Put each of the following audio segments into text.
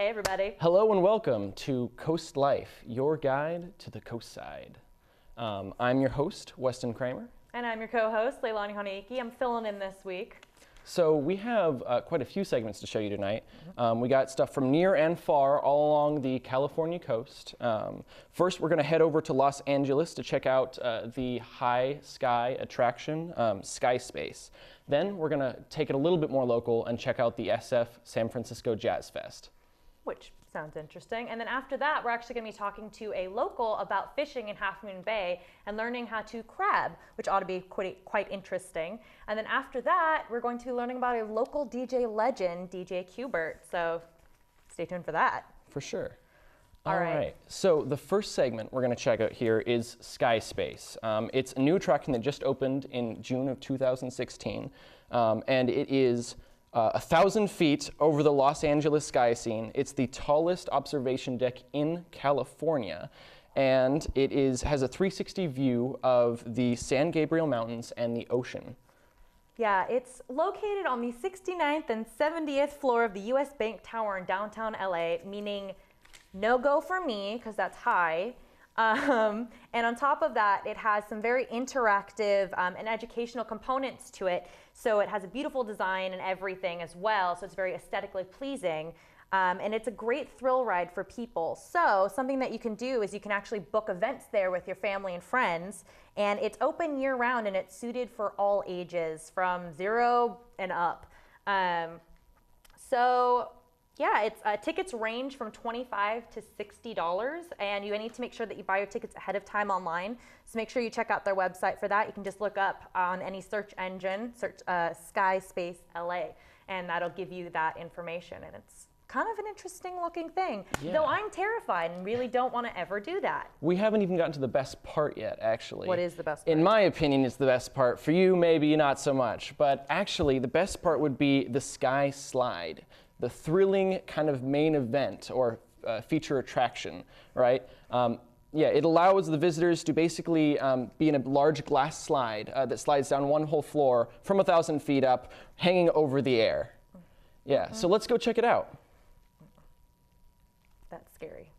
Hey everybody. Hello and welcome to Coast Life, your guide to the coast side. I'm your host, Weston Kramer. And I'm your co-host, Leilani Hanaike. I'm filling in this week. So we have quite a few segments to show you tonight. We got stuff from near and far all along the California coast. First, we're going to head over to Los Angeles to check out the high sky attraction, Sky Space. Then we're going to take it a little bit more local and check out the SF San Francisco Jazz Fest. Which sounds interesting. And then after that, we're actually going to be talking to a local about fishing in Half Moon Bay and learning how to crab, which ought to be quite interesting. And then after that, we're going to be learning about a local DJ legend, DJ Qbert. So stay tuned for that. For sure. All right. So the first segment we're going to check out here is Sky Space. It's a new attraction that just opened in June of 2016, and it is 1,000 feet over the Los Angeles sky scene. It's the tallest observation deck in California, and it has a 360 view of the San Gabriel Mountains and the ocean. Yeah, it's located on the 69th and 70th floor of the US Bank Tower in downtown LA, meaning no go for me, because that's high. And on top of that, it has some very interactive and educational components to it. So it has a beautiful design and everything as well. So it's very aesthetically pleasing. And it's a great thrill ride for people. So something that you can do is you can actually book events there with your family and friends. And it's open year round and it's suited for all ages from 0 and up. Yeah, tickets range from $25 to $60, and you need to make sure that you buy your tickets ahead of time online. So make sure you check out their website for that. You can just look up on any search engine, search Sky Space LA, and that'll give you that information. And it's kind of an interesting looking thing, though I'm terrified and really don't want to ever do that. We haven't even gotten to the best part yet, actually. What is the best part? In my opinion, it's the best part. For you, maybe not so much. But actually, the best part would be the Sky Slide, the thrilling kind of main event or feature attraction, right? Yeah, it allows the visitors to basically be in a large glass slide that slides down one whole floor from 1,000 feet up, hanging over the air. Yeah, so let's go check it out. That's scary.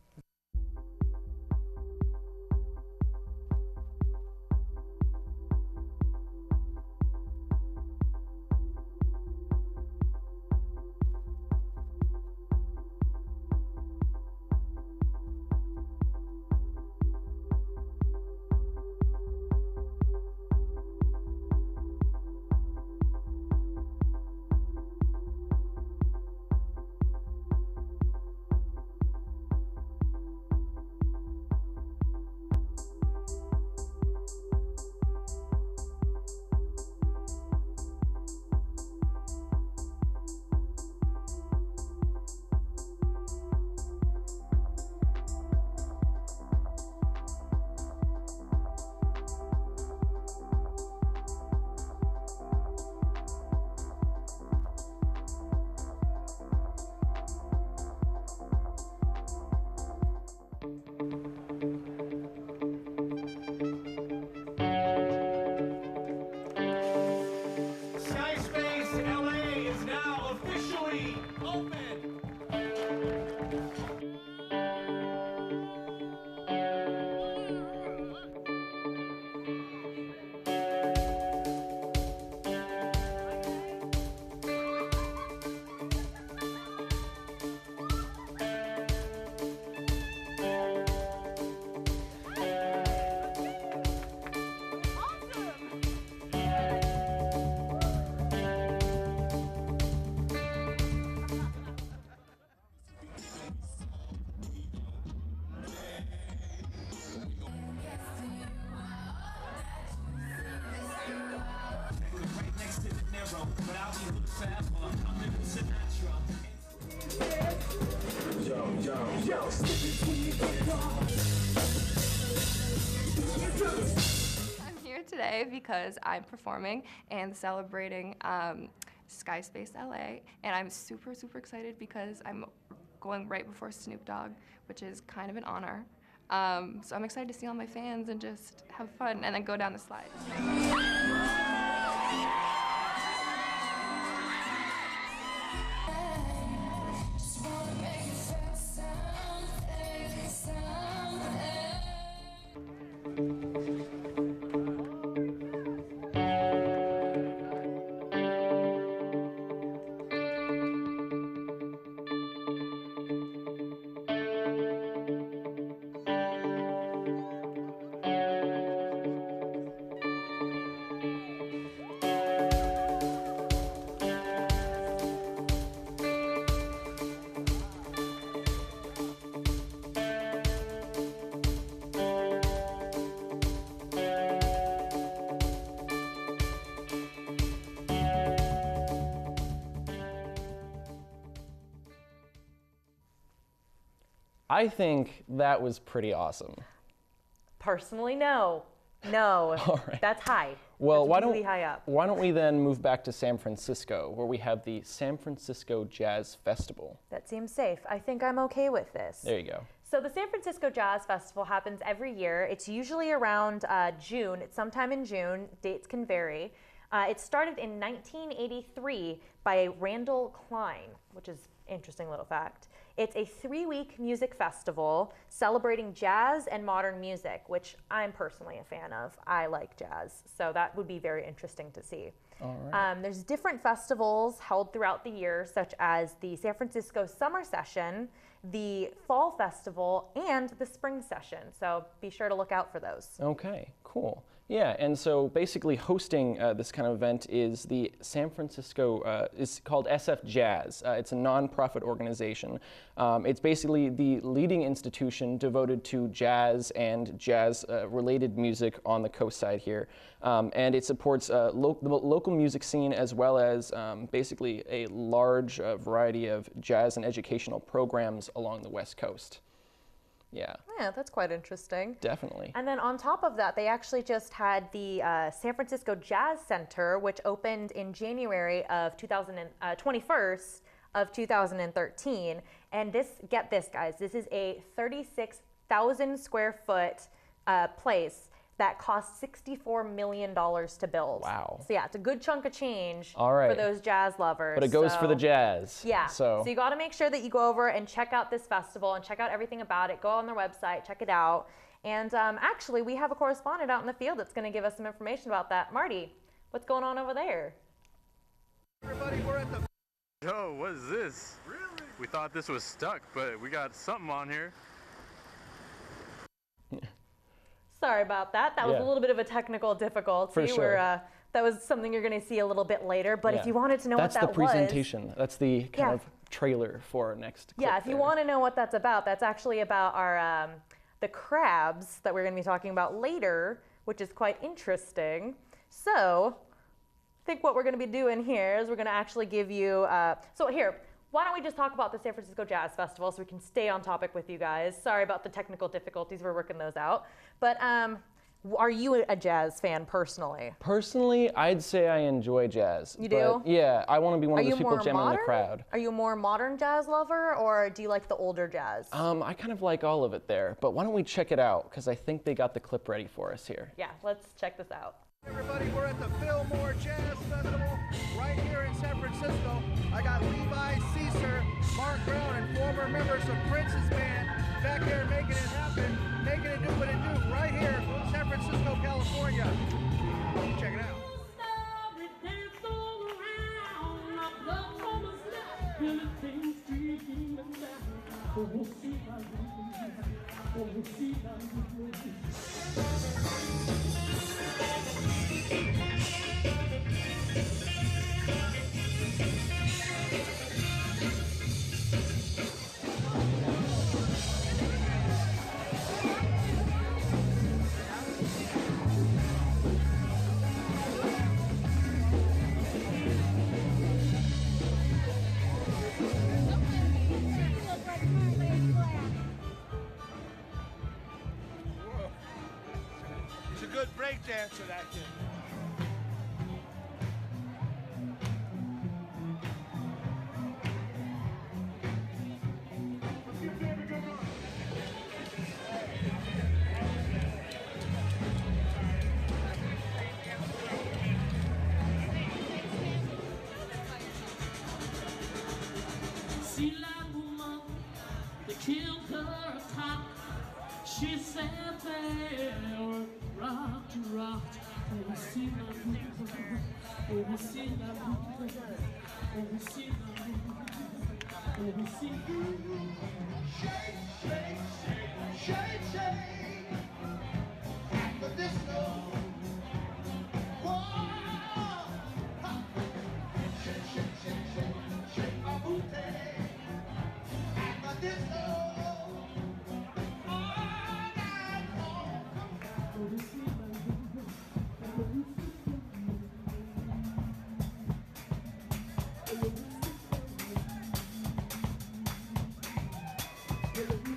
I'm here today because I'm performing and celebrating Sky Space LA, and I'm super excited because I'm going right before Snoop Dogg, which is kind of an honor. So I'm excited to see all my fans and just have fun and then go down the slide. Just wanna make it I think that was pretty awesome. Personally, no. No, All right. that's high. Well, that's really high up. why don't we then move back to San Francisco, where we have the San Francisco Jazz Festival. That seems safe. I think I'm okay with this. There you go. So the San Francisco Jazz Festival happens every year. It's usually around June. It's sometime in June. Dates can vary. It started in 1983 by Randall Klein, which is an interesting little fact. It's a 3-week music festival celebrating jazz and modern music, which I'm personally a fan of. I like jazz, so that would be very interesting to see. All right. There's different festivals held throughout the year, such as the San Francisco Summer Session, the Fall Festival, and the Spring Session. So be sure to look out for those. Okay, cool. Yeah, and so basically hosting this kind of event is the San Francisco, it's called SF Jazz. It's a nonprofit organization. It's basically the leading institution devoted to jazz and jazz-related music on the coast side here. And it supports the local music scene as well as basically a large variety of jazz and educational programs along the West Coast. Yeah. Yeah, that's quite interesting. Definitely. And then on top of that, they actually just had the San Francisco Jazz Center, which opened in January of 21st of 2013. And this, get this, guys, this is a 36,000 square foot place that cost $64 million to build. Wow. So yeah, it's a good chunk of change All right. for those jazz lovers. But it goes for the jazz. Yeah. So you got to make sure that you go over and check out this festival and check out everything about it. Go on their website, check it out. And actually, we have a correspondent out in the field that's going to give us some information about that. Marty, what's going on over there? Everybody, we're at the... Yo, what is this? Really? We thought this was stuck, but we got something on here. Sorry about that. That was Yeah. a little bit of a technical difficulty. For sure. That was something you're going to see a little bit later. But Yeah. if you wanted to know that's what that the presentation. That's the kind Yeah. of trailer for our next clip Yeah, if you there. want to know what that's actually about our the crabs that we're going to be talking about later, which is quite interesting. So I think what we're going to be doing here is we're going to actually give you, so here, why don't we just talk about the San Francisco Jazz Festival so we can stay on topic with you guys. Sorry about the technical difficulties, we're working those out. But are you a jazz fan personally? Personally, I'd say I enjoy jazz. You but do? Yeah, I want to be one Are of you those people more jamming in the modern? crowd. Are you a more modern jazz lover or do you like the older jazz? I kind of like all of it there, but why don't we check it out? Because I think they got the clip ready for us here. Yeah, let's check this out. Everybody, we're at the Fillmore Jazz Festival right here in San Francisco. I got Levi, Caesar, Mark Brown, and former members of Prince's band back here making it happen, making it do what it do right here in San Francisco, California. Check it out. He's a good break dancer, that kid. See that woman, they killed her a cock. She said they were rock to rock. Oh, we see that woman. Oh, we see that woman. Oh, we see that woman. Oh, we see that woman. Shake, shake, shake, shake, shake. At the disco. Whoa. Ha. Shake, shake, shake, shake, shake a booty. At the disco. All night long. Oh, we see that woman. Oh, we see that woman. Oh, we see that woman.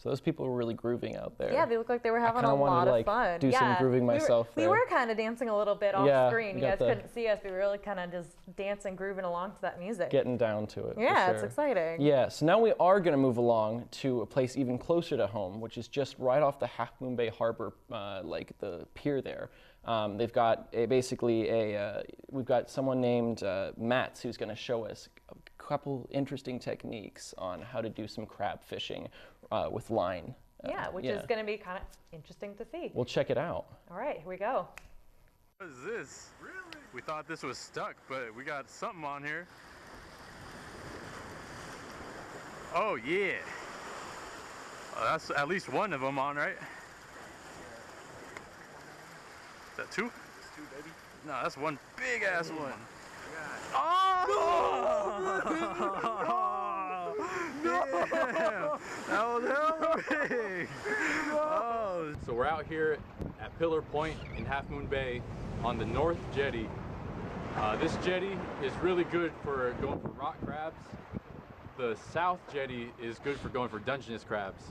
So those people were really grooving out there. Yeah, they look like they were having a lot of fun. Do some grooving myself. We were kind of dancing a little bit off screen. You guys couldn't see us. We were really kind of just dancing, grooving along to that music. Getting down to it. Yeah, for it's sure. exciting. Yeah, so now we are going to move along to a place even closer to home, which is just right off the Half Moon Bay Harbor, like the pier there. They've got we've got someone named Matt who's going to show us a couple interesting techniques on how to do some crab fishing with line. Yeah, which is going to be kind of interesting to see. We'll check it out. All right, here we go. What is this? Really? We thought this was stuck, but we got something on here. Oh yeah. That's at least one of them on, right? Is that two? It's 2, baby. No, that's one big ass one. Yeah. Oh! No! That was hella big! Oh. So we're out here at Pillar Point in Half Moon Bay on the North Jetty. This jetty is really good for going for rock crabs. The South Jetty is good for going for Dungeness crabs.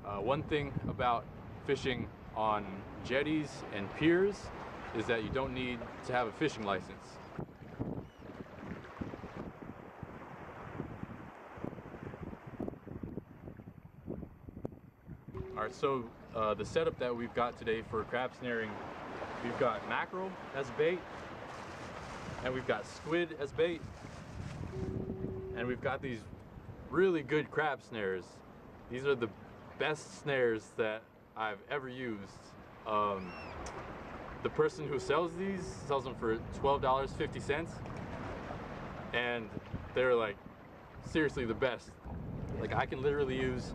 One thing about fishing on jetties and piers is that you don't need to have a fishing license. Alright, so the setup that we've got today for crab snaring, we've got mackerel as bait, and we've got squid as bait, and we've got these really good crab snares. These are the best snares that I've ever used. The person who sells these sells them for $12.50, and they're like seriously the best. Like I can literally use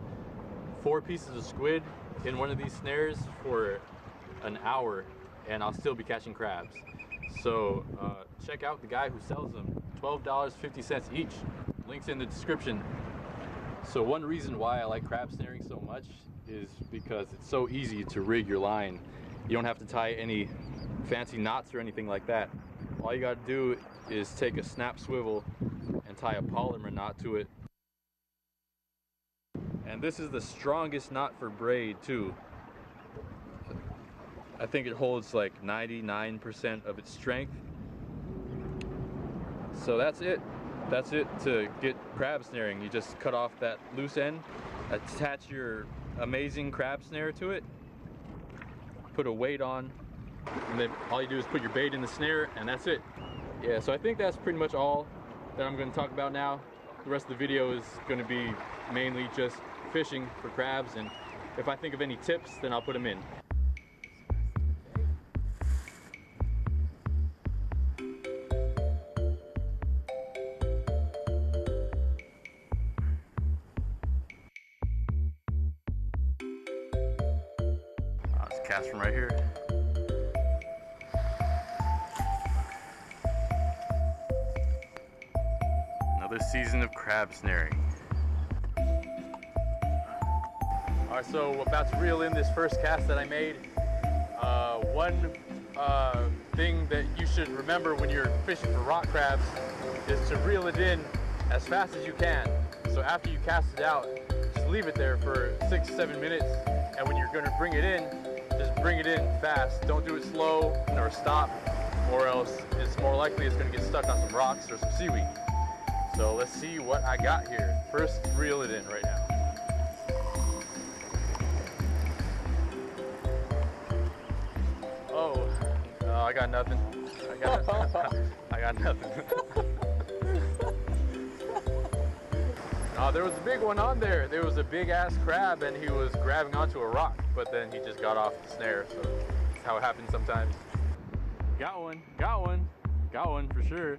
4 pieces of squid in one of these snares for an hour and I'll still be catching crabs. So check out the guy who sells them, $12.50 each. Links in the description. So one reason why I like crab snaring so much is because it's so easy to rig your line. You don't have to tie any fancy knots or anything like that. All you gotta do is take a snap swivel and tie a polymer knot to it. And this is the strongest knot for braid too. I think it holds like 99% of its strength. So that's it. That's it to get crab snaring. You just cut off that loose end, attach your amazing crab snare to it, put a weight on, and then all you do is put your bait in the snare, and that's it. Yeah, so I think that's pretty much all that I'm going to talk about now. The rest of the video is going to be mainly just fishing for crabs, and if I think of any tips, then I'll put them in. Let's cast from right here. Another season of crab snaring. Alright, so we're about to reel in this first cast that I made. One thing that you should remember when you're fishing for rock crabs is to reel it in as fast as you can. So after you cast it out, just leave it there for 6-7 minutes, and when you're going to bring it in, just bring it in fast. Don't do it slow or stop, or else it's more likely it's going to get stuck on some rocks or some seaweed. So let's see what I got here. First, reel it in right now. Oh, I got nothing. I got nothing. There was a big one on there. There was a big ass crab and he was grabbing onto a rock, but then he just got off the snare. So that's how it happens sometimes. Got one, got one, got one for sure.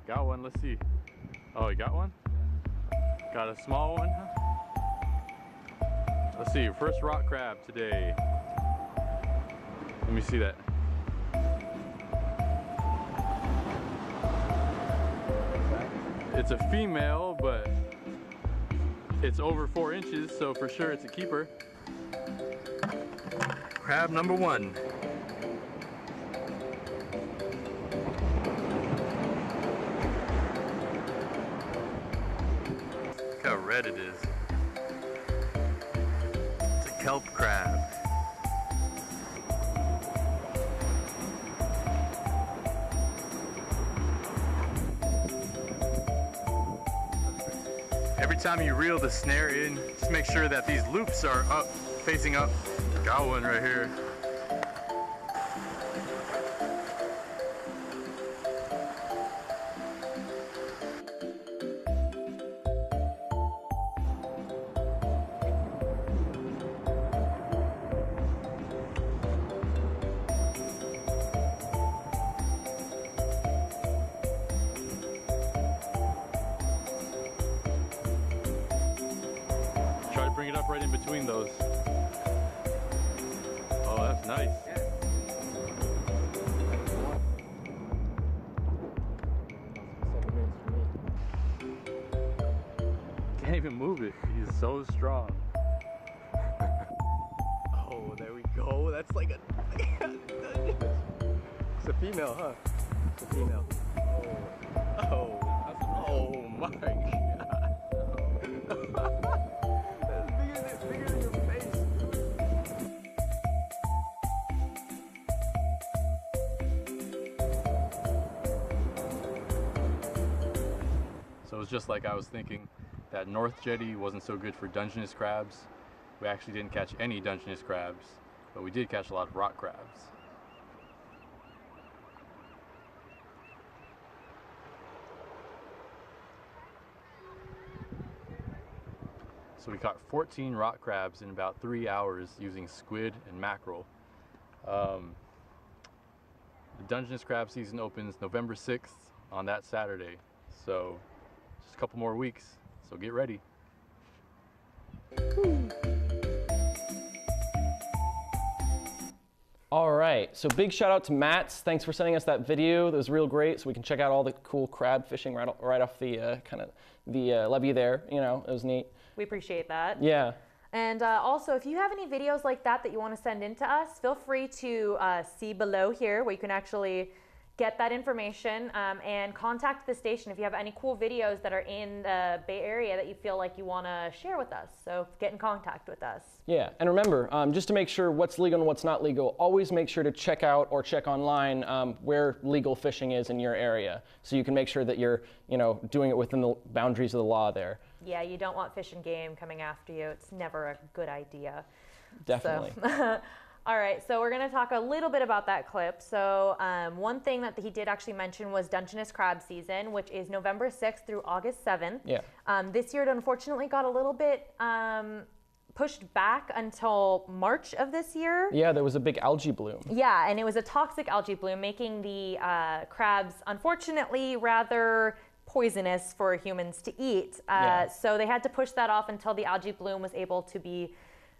Got one, let's see. Oh, you got one? Got a small one, huh? Let's see, first rock crab today. Let me see that. It's a female, but it's over 4 inches, so for sure it's a keeper. Crab number 1. Look how red it is. kelp crab. Every time you reel the snare in, just make sure that these loops are up, facing up. Got one right here. Try to bring it up right in between those. Oh, that's nice. Can't even move it. He's so strong. Oh, there we go. That's like a... It's a female, huh? It's a female. Oh my God. That's bigger than your face. So it's just like I was thinking that North Jetty wasn't so good for Dungeness crabs. We actually didn't catch any Dungeness crabs, but we did catch a lot of rock crabs. So we caught 14 rock crabs in about 3 hours using squid and mackerel. The Dungeness crab season opens November 6th on that Saturday. So just a couple more weeks, so get ready. All right, so big shout out to Matt's. Thanks for sending us that video. That was real great, so we can check out all the cool crab fishing right off the levee there. You know, it was neat. We appreciate that. Yeah. And also, if you have any videos like that you want to send in to us, feel free to see below here where you can actually get that information and contact the station if you have any cool videos that are in the Bay Area that you feel like you want to share with us. So get in contact with us. Yeah, and remember, just to make sure what's legal and what's not legal, always make sure to check out or check online where legal fishing is in your area, so you can make sure that you're, doing it within the boundaries of the law there. Yeah, you don't want Fish and Game coming after you. It's never a good idea. Definitely. So, all right, so we're going to talk a little bit about that clip. So one thing that he did actually mention was Dungeness crab season, which is November 6th through August 7th. Yeah. This year, it unfortunately got a little bit pushed back until March of this year. Yeah, there was a big algae bloom. Yeah, and it was a toxic algae bloom, making the crabs, unfortunately, rather poisonous for humans to eat. So they had to push that off until the algae bloom was able to be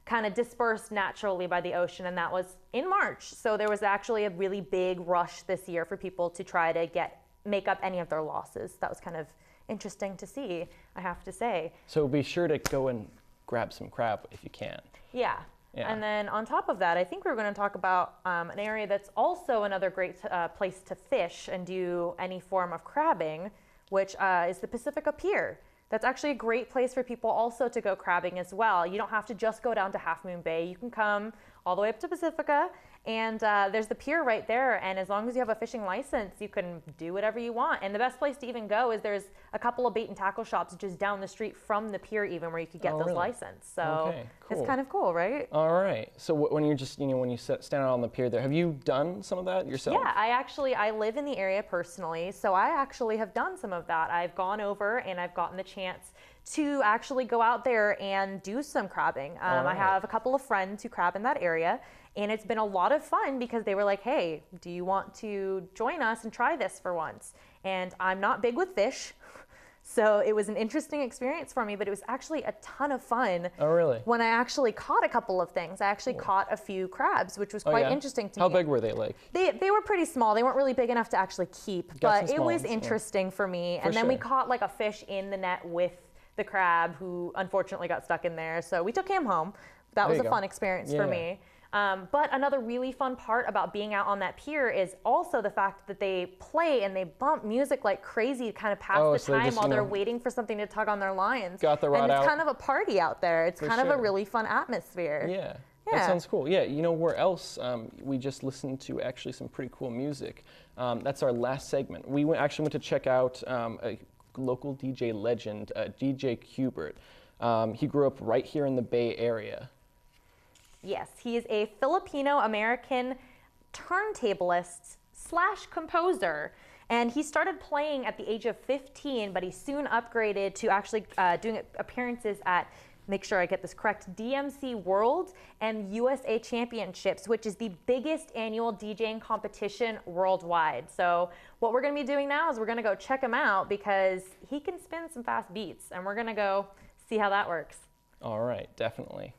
kind of dispersed naturally by the ocean, and that was in March. So there was actually a really big rush this year for people to try to make up any of their losses. That was kind of interesting to see, I have to say. So be sure to go and grab some crab if you can. Yeah. And then on top of that, I think we're going to talk about an area that's also another great place to fish and do any form of crabbing, which is the Pacifica Pier. That's actually a great place for people also to go crabbing as well. You don't have to just go down to Half Moon Bay. You can come all the way up to Pacifica, and there's the pier right there. And as long as you have a fishing license, you can do whatever you want. And the best place to even go is there's a couple of bait and tackle shops just down the street from the pier even where you could get those licenses. So okay, cool. It's kind of cool, right? All right. So when you're just, when you stand out on the pier there, have you done some of that yourself? Yeah, I live in the area personally, so I actually have done some of that. I've gone over and I've gotten the chance to actually go out there and do some crabbing. I have a couple of friends who crab in that area, and it's been a lot of fun because they were like, hey, do you want to join us and try this for once? And I'm not big with fish, so it was an interesting experience for me, but it was actually a ton of fun. Oh, really? When I actually caught a couple of things. I actually caught a few crabs, which was quite interesting to me. How big were they, like? They were pretty small. They weren't really big enough to actually keep, but it was interesting for me. And then we caught like a fish in the net with the crab who unfortunately got stuck in there. So we took him home. That was a fun experience for me. But another really fun part about being out on that pier is also the fact that they play and they bump music like crazy to kind of pass the so they time just, while you they're know, waiting for something to tug on their lines. got the rod and it's out. kind of a party out there. It's kind of a sure. really fun atmosphere. Yeah. Yeah. That sounds cool. Yeah, you know where else we just listened to actually some pretty cool music. That's our last segment. We actually went to check out a local DJ legend, DJ Qbert. He grew up right here in the Bay Area. Yes, he is a Filipino-American turntablist / composer. And he started playing at the age of 15, but he soon upgraded to actually doing appearances at, make sure I get this correct, DMC World and USA Championships, which is the biggest annual DJing competition worldwide. So what we're gonna be doing now is we're gonna go check him out because he can spin some fast beats, and we're gonna go see how that works. All right, definitely.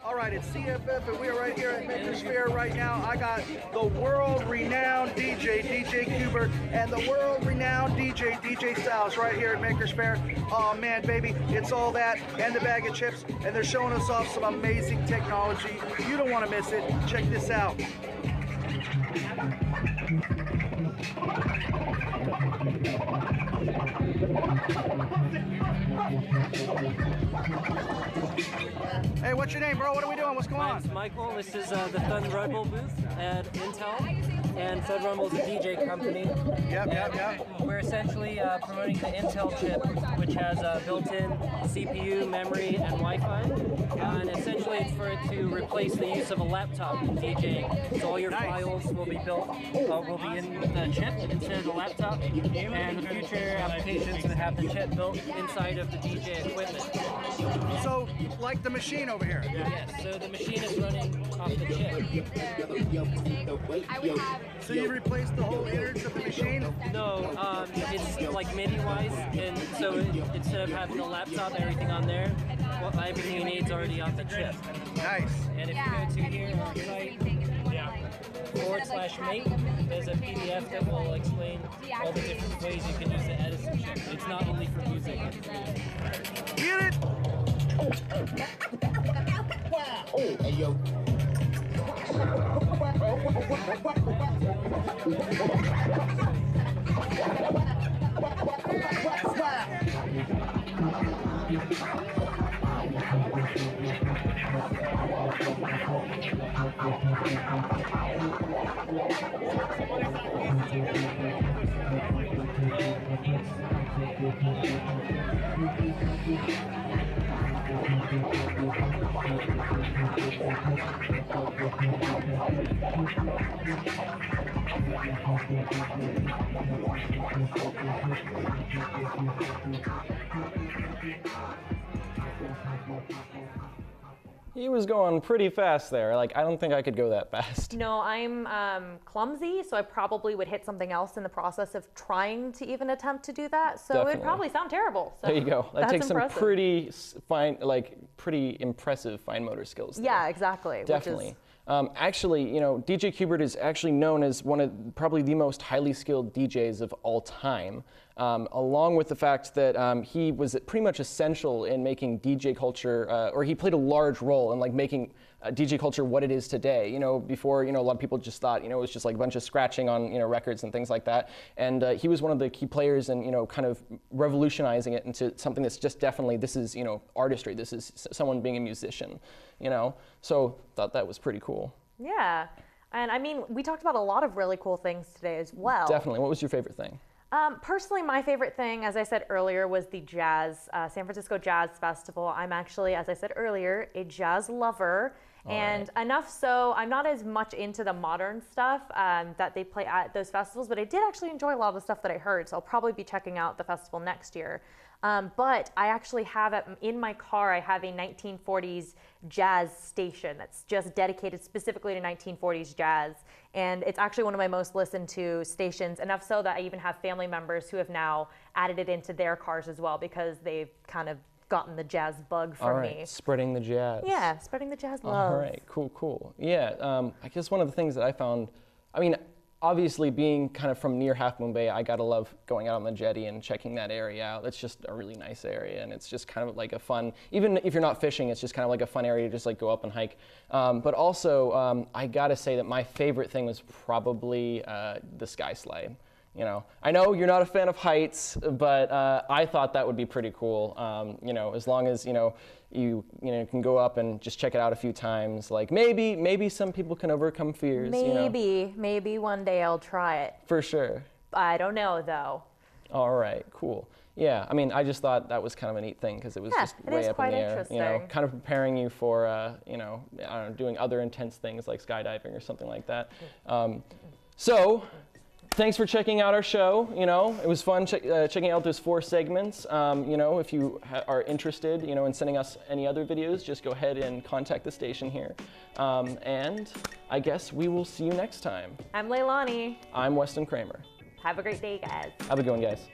All right, it's CFF, and we are right here at Maker's Fair right now. I got the world-renowned DJ, DJ Qbert, and the world-renowned DJ, DJ Styles, right here at Maker's Fair. Oh man, baby, it's all that and the bag of chips, and they're showing us off some amazing technology. You don't want to miss it. Check this out. Hey, what's your name, bro? What are we doing? What's going My on? name's Michael. This is the Fun Rumble booth at Intel, and Fun Rumble's a DJ company. Yep. We're essentially promoting the Intel chip, which has built-in CPU, memory, and Wi-Fi. And essentially, it's for it to replace the use of a laptop in DJing. So all your files will be in the chip instead of the laptop, and the future applications will have the chip built inside of the DJ equipment. So, like the machine over here. Yes, so the machine is running off the chip. So you replaced the whole innards of the machine? No, it's like MIDI-wise, and so instead of having a laptop, everything on there, well, everything you need is already on the chip. Nice. And if you go to here on the site, /mate, there's a PDF that will explain all the different ways you can use the Edison chip. It's not only for music. Get it! Hey, yo. He was going pretty fast there. Like, I don't think I could go that fast. No, I'm clumsy, so I probably would hit something else in the process of trying to even attempt to do that. So Definitely. it'd probably sound terrible. So There you go. That that's takes impressive. some pretty fine, like pretty impressive fine motor skills. There. Yeah, exactly. Definitely. Actually, you know, DJ Qbert is actually known as one of probably the most highly skilled DJs of all time, along with the fact that he was pretty much essential in making DJ culture, or he played a large role in like making DJ culture what it is today. You know, before, you know, a lot of people just thought, you know, it was just like a bunch of scratching on, you know, records and things like that. And he was one of the key players in, you know, kind of revolutionizing it into something that's just definitely, this is, you know, artistry. This is someone being a musician, you know. So thought that was pretty cool. Yeah. And I mean, we talked about a lot of really cool things today as well. Definitely. What was your favorite thing? Personally, my favorite thing, as I said earlier, was the San Francisco Jazz Festival. I'm actually, as I said earlier, a jazz lover. And enough so, I'm not as much into the modern stuff that they play at those festivals, but I did actually enjoy a lot of the stuff that I heard, so I'll probably be checking out the festival next year. But I actually have, in my car, I have a 1940s jazz station that's just dedicated specifically to 1940s jazz. And it's actually one of my most listened to stations, enough so that I even have family members who have now added it into their cars as well because they've kind of gotten the jazz bug from me. Spreading the jazz. Yeah, spreading the jazz love. All right, cool. Yeah, I guess one of the things that I found, I mean, obviously being kind of from near Half Moon Bay, I gotta love going out on the jetty and checking that area out. It's just a really nice area, and it's just kind of like a fun, even if you're not fishing, it's just kind of like a fun area to just like go up and hike. But also, I gotta say that my favorite thing was probably the sky slide. You know, I know you're not a fan of heights, but I thought that would be pretty cool. You know, as long as you can go up and just check it out a few times. Like maybe some people can overcome fears. Maybe one day I'll try it. For sure. I don't know though. All right, cool. Yeah, I mean, I just thought that was kind of a neat thing because it was just way up in the air. You know, kind of preparing you for you know, I don't know, doing other intense things like skydiving or something like that. So. Thanks for checking out our show. You know, it was fun checking out those 4 segments. You know, if you are interested, you know, in sending us any other videos, just go ahead and contact the station here. And I guess we will see you next time. I'm Leilani. I'm Weston Kramer. Have a great day, guys. Have a good one, guys.